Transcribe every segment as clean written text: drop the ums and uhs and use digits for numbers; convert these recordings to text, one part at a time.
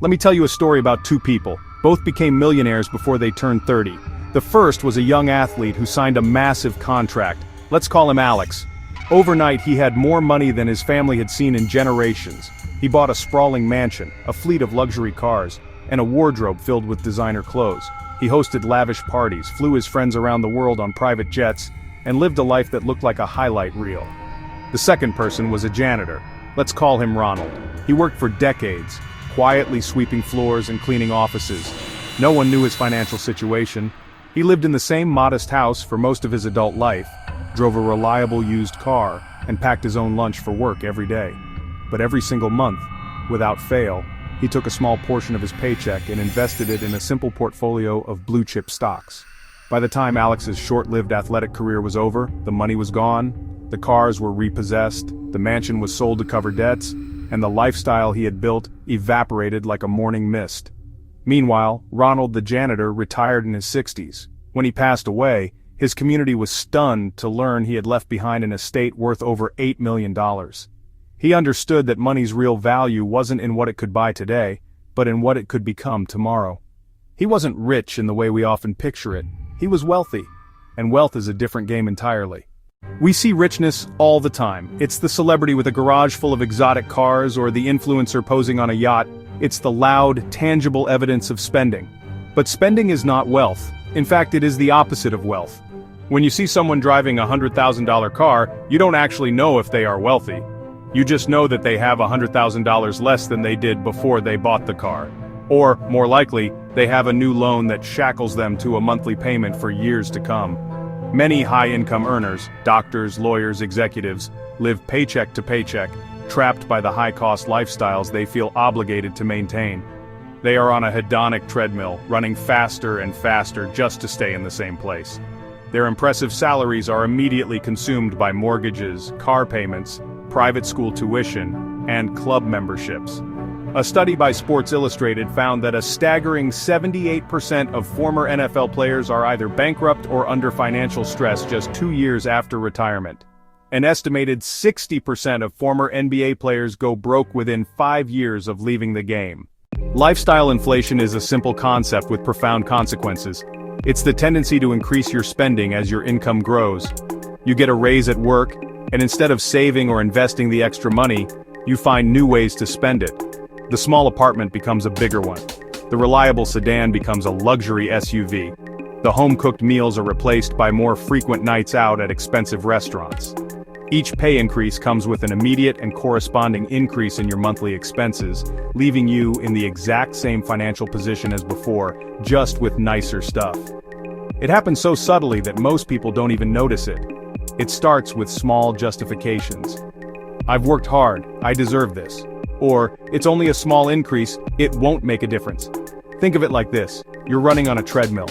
Let me tell you a story about two people. Both became millionaires before they turned 30. The first was a young athlete who signed a massive contract. Let's call him Alex. Overnight, he had more money than his family had seen in generations. He bought a sprawling mansion, a fleet of luxury cars, and a wardrobe filled with designer clothes. He hosted lavish parties, flew his friends around the world on private jets, and lived a life that looked like a highlight reel. The second person was a janitor. Let's call him Ronald. He worked for decades, quietly sweeping floors and cleaning offices. No one knew his financial situation. He lived in the same modest house for most of his adult life, drove a reliable used car, and packed his own lunch for work every day. But every single month, without fail, he took a small portion of his paycheck and invested it in a simple portfolio of blue-chip stocks. By the time Alex's short-lived athletic career was over, the money was gone, the cars were repossessed, the mansion was sold to cover debts, and the lifestyle he had built evaporated like a morning mist. Meanwhile, Ronald the janitor retired in his 60s. When he passed away, his community was stunned to learn he had left behind an estate worth over $8 million. He understood that money's real value wasn't in what it could buy today, but in what it could become tomorrow. He wasn't rich in the way we often picture it. He was wealthy, and wealth is a different game entirely. We see richness all the time. It's the celebrity with a garage full of exotic cars or the influencer posing on a yacht. It's the loud, tangible evidence of spending. But spending is not wealth. In fact, it is the opposite of wealth. When you see someone driving a $100,000 car, you don't actually know if they are wealthy. You just know that they have $100,000 less than they did before they bought the car. Or, more likely, they have a new loan that shackles them to a monthly payment for years to come. Many high-income earners, doctors, lawyers, executives, live paycheck to paycheck, trapped by the high-cost lifestyles they feel obligated to maintain. They are on a hedonic treadmill, running faster and faster just to stay in the same place. Their impressive salaries are immediately consumed by mortgages, car payments, private school tuition, and club memberships. A study by Sports Illustrated found that a staggering 78% of former NFL players are either bankrupt or under financial stress just 2 years after retirement. An estimated 60% of former NBA players go broke within 5 years of leaving the game. Lifestyle inflation is a simple concept with profound consequences. It's the tendency to increase your spending as your income grows. You get a raise at work, and instead of saving or investing the extra money, you find new ways to spend it. The small apartment becomes a bigger one. The reliable sedan becomes a luxury SUV. The home-cooked meals are replaced by more frequent nights out at expensive restaurants. Each pay increase comes with an immediate and corresponding increase in your monthly expenses, leaving you in the exact same financial position as before, just with nicer stuff. It happens so subtly that most people don't even notice it. It starts with small justifications. I've worked hard, I deserve this. Or, it's only a small increase, it won't make a difference. Think of it like this, you're running on a treadmill.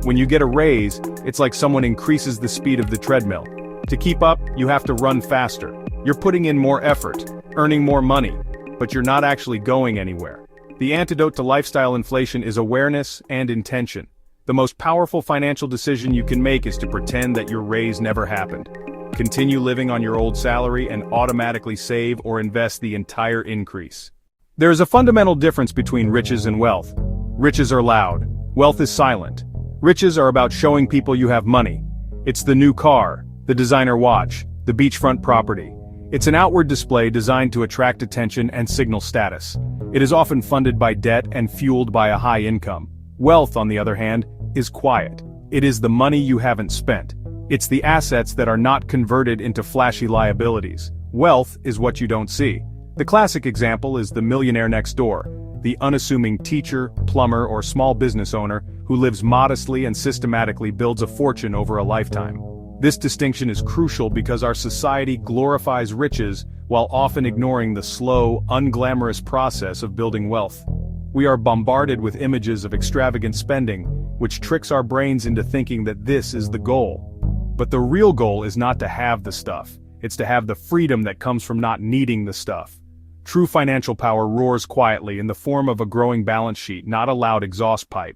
When you get a raise, it's like someone increases the speed of the treadmill. To keep up, you have to run faster. You're putting in more effort, earning more money, but you're not actually going anywhere. The antidote to lifestyle inflation is awareness and intention. The most powerful financial decision you can make is to pretend that your raise never happened. Continue living on your old salary and automatically save or invest the entire increase. There is a fundamental difference between riches and wealth. Riches are loud. Wealth is silent. Riches are about showing people you have money. It's the new car, the designer watch, the beachfront property. It's an outward display designed to attract attention and signal status. It is often funded by debt and fueled by a high income. Wealth, on the other hand, is quiet. It is the money you haven't spent. It's the assets that are not converted into flashy liabilities. Wealth is what you don't see. The classic example is the millionaire next door, the unassuming teacher, plumber, or small business owner who lives modestly and systematically builds a fortune over a lifetime. This distinction is crucial because our society glorifies riches while often ignoring the slow, unglamorous process of building wealth. We are bombarded with images of extravagant spending, which tricks our brains into thinking that this is the goal. But the real goal is not to have the stuff, it's to have the freedom that comes from not needing the stuff. True financial power roars quietly in the form of a growing balance sheet, not a loud exhaust pipe.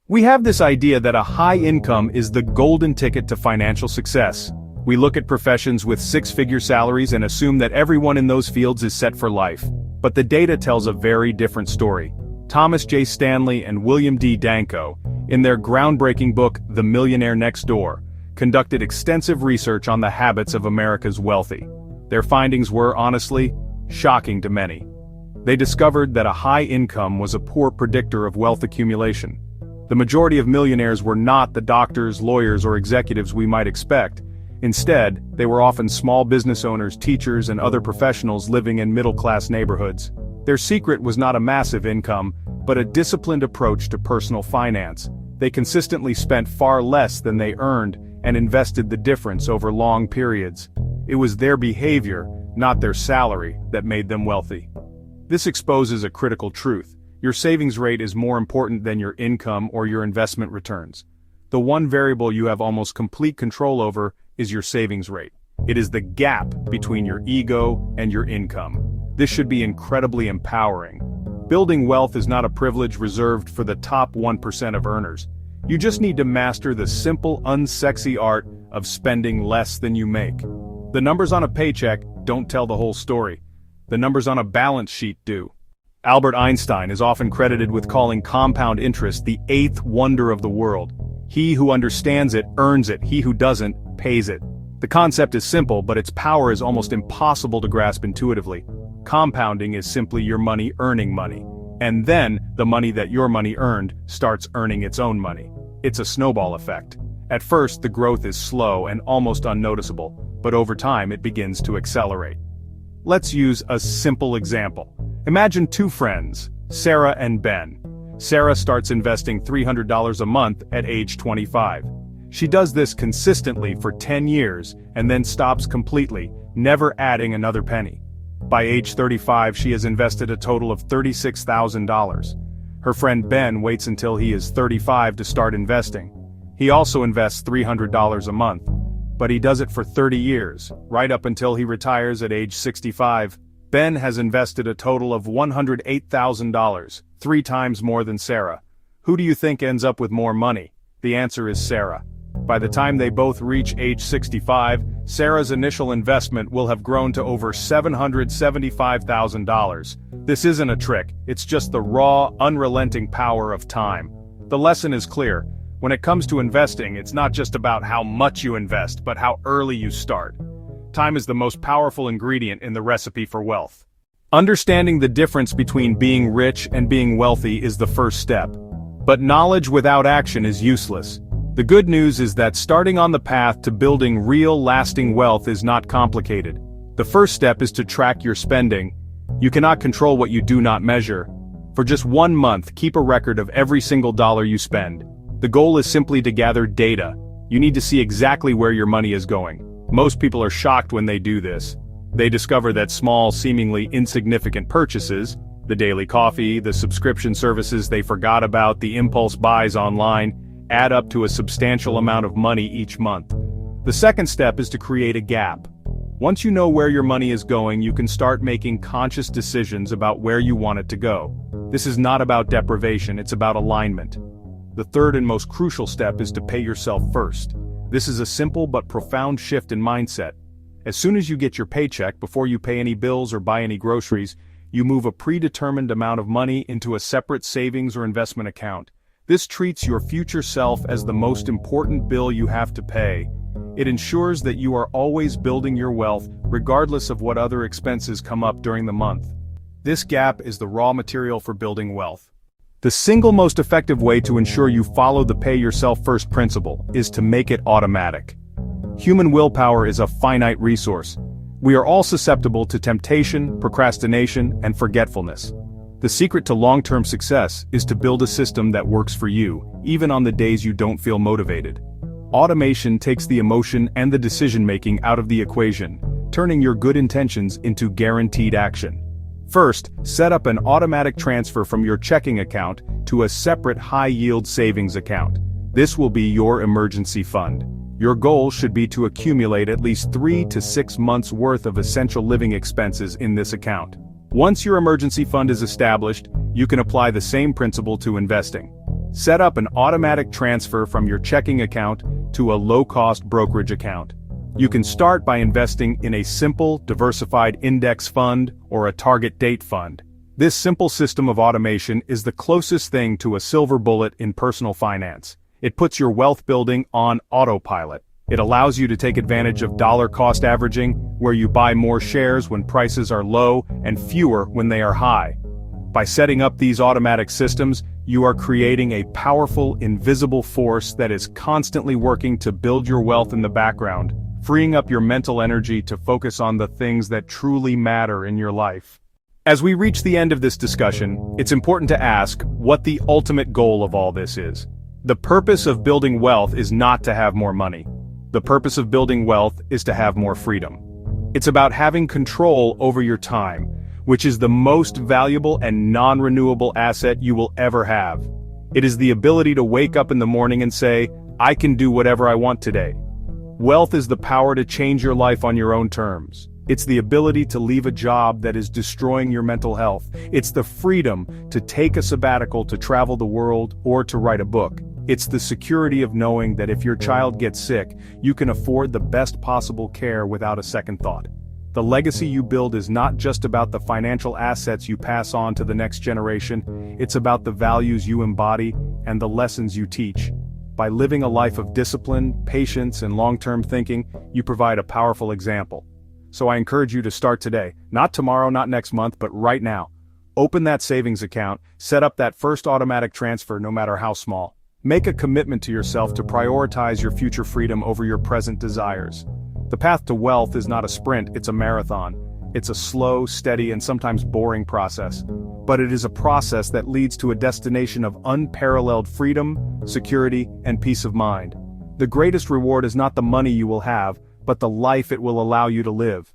We have this idea that a high income is the golden ticket to financial success. We look at professions with six-figure salaries and assume that everyone in those fields is set for life. But the data tells a very different story. Thomas J. Stanley and William D. Danko, in their groundbreaking book The Millionaire Next Door, conducted extensive research on the habits of America's wealthy. Their findings were, honestly, shocking to many. They discovered that a high income was a poor predictor of wealth accumulation. The majority of millionaires were not the doctors, lawyers, or executives we might expect. Instead, they were often small business owners, teachers, and other professionals living in middle-class neighborhoods. Their secret was not a massive income, but a disciplined approach to personal finance. They consistently spent far less than they earned and invested the difference over long periods. It was their behavior, not their salary, that made them wealthy. This exposes a critical truth. Your savings rate is more important than your income or your investment returns. The one variable you have almost complete control over is your savings rate. It is the gap between your ego and your income. This should be incredibly empowering. Building wealth is not a privilege reserved for the top 1% of earners. You just need to master the simple, unsexy art of spending less than you make. The numbers on a paycheck don't tell the whole story. The numbers on a balance sheet do. Albert Einstein is often credited with calling compound interest the eighth wonder of the world. He who understands it earns it, he who doesn't pays it. The concept is simple, but its power is almost impossible to grasp intuitively. Compounding is simply your money earning money. And then, the money that your money earned starts earning its own money. It's a snowball effect. At first, the growth is slow and almost unnoticeable, but over time it begins to accelerate. Let's use a simple example. Imagine two friends, Sarah and Ben. Sarah starts investing $300 a month at age 25. She does this consistently for 10 years and then stops completely, never adding another penny. By age 35, she has invested a total of $36,000. Her friend Ben waits until he is 35 to start investing. He also invests $300 a month, but he does it for 30 years, right up until he retires at age 65. Ben has invested a total of $108,000, 3 times more than Sarah. Who do you think ends up with more money? The answer is Sarah. By the time they both reach age 65, Sarah's initial investment will have grown to over $775,000. This isn't a trick, it's just the raw, unrelenting power of time. The lesson is clear. When it comes to investing, it's not just about how much you invest, but how early you start. Time is the most powerful ingredient in the recipe for wealth. Understanding the difference between being rich and being wealthy is the first step. But knowledge without action is useless. The good news is that starting on the path to building real, lasting wealth is not complicated. The first step is to track your spending. You cannot control what you do not measure. For just 1 month, keep a record of every single dollar you spend. The goal is simply to gather data. You need to see exactly where your money is going. Most people are shocked when they do this. They discover that small, seemingly insignificant purchases, the daily coffee, the subscription services they forgot about, the impulse buys online, add up to a substantial amount of money each month. The second step is to create a gap. Once you know where your money is going, you can start making conscious decisions about where you want it to go. This is not about deprivation, it's about alignment. The third and most crucial step is to pay yourself first. This is a simple but profound shift in mindset. As soon as you get your paycheck, before you pay any bills or buy any groceries, you move a predetermined amount of money into a separate savings or investment account. This treats your future self as the most important bill you have to pay. It ensures that you are always building your wealth, regardless of what other expenses come up during the month. This gap is the raw material for building wealth. The single most effective way to ensure you follow the pay yourself first principle is to make it automatic. Human willpower is a finite resource. We are all susceptible to temptation, procrastination, and forgetfulness. The secret to long-term success is to build a system that works for you, even on the days you don't feel motivated. Automation takes the emotion and the decision-making out of the equation, turning your good intentions into guaranteed action. First, set up an automatic transfer from your checking account to a separate high-yield savings account. This will be your emergency fund. Your goal should be to accumulate at least 3 to 6 months' worth of essential living expenses in this account. Once your emergency fund is established, you can apply the same principle to investing. Set up an automatic transfer from your checking account to a low-cost brokerage account. You can start by investing in a simple, diversified index fund or a target date fund. This simple system of automation is the closest thing to a silver bullet in personal finance. It puts your wealth building on autopilot. It allows you to take advantage of dollar-cost averaging, where you buy more shares when prices are low and fewer when they are high. By setting up these automatic systems, you are creating a powerful, invisible force that is constantly working to build your wealth in the background, freeing up your mental energy to focus on the things that truly matter in your life. As we reach the end of this discussion, it's important to ask what the ultimate goal of all this is. The purpose of building wealth is not to have more money. The purpose of building wealth is to have more freedom. It's about having control over your time, which is the most valuable and non-renewable asset you will ever have. It is the ability to wake up in the morning and say, I can do whatever I want today. Wealth is the power to change your life on your own terms. It's the ability to leave a job that is destroying your mental health. It's the freedom to take a sabbatical to travel the world or to write a book. It's the security of knowing that if your child gets sick, you can afford the best possible care without a second thought. The legacy you build is not just about the financial assets you pass on to the next generation, it's about the values you embody and the lessons you teach. By living a life of discipline, patience, and long-term thinking, you provide a powerful example. So I encourage you to start today, not tomorrow, not next month, but right now. Open that savings account, set up that first automatic transfer no matter how small. Make a commitment to yourself to prioritize your future freedom over your present desires. The path to wealth is not a sprint, it's a marathon. It's a slow, steady, and sometimes boring process. But it is a process that leads to a destination of unparalleled freedom, security, and peace of mind. The greatest reward is not the money you will have, but the life it will allow you to live.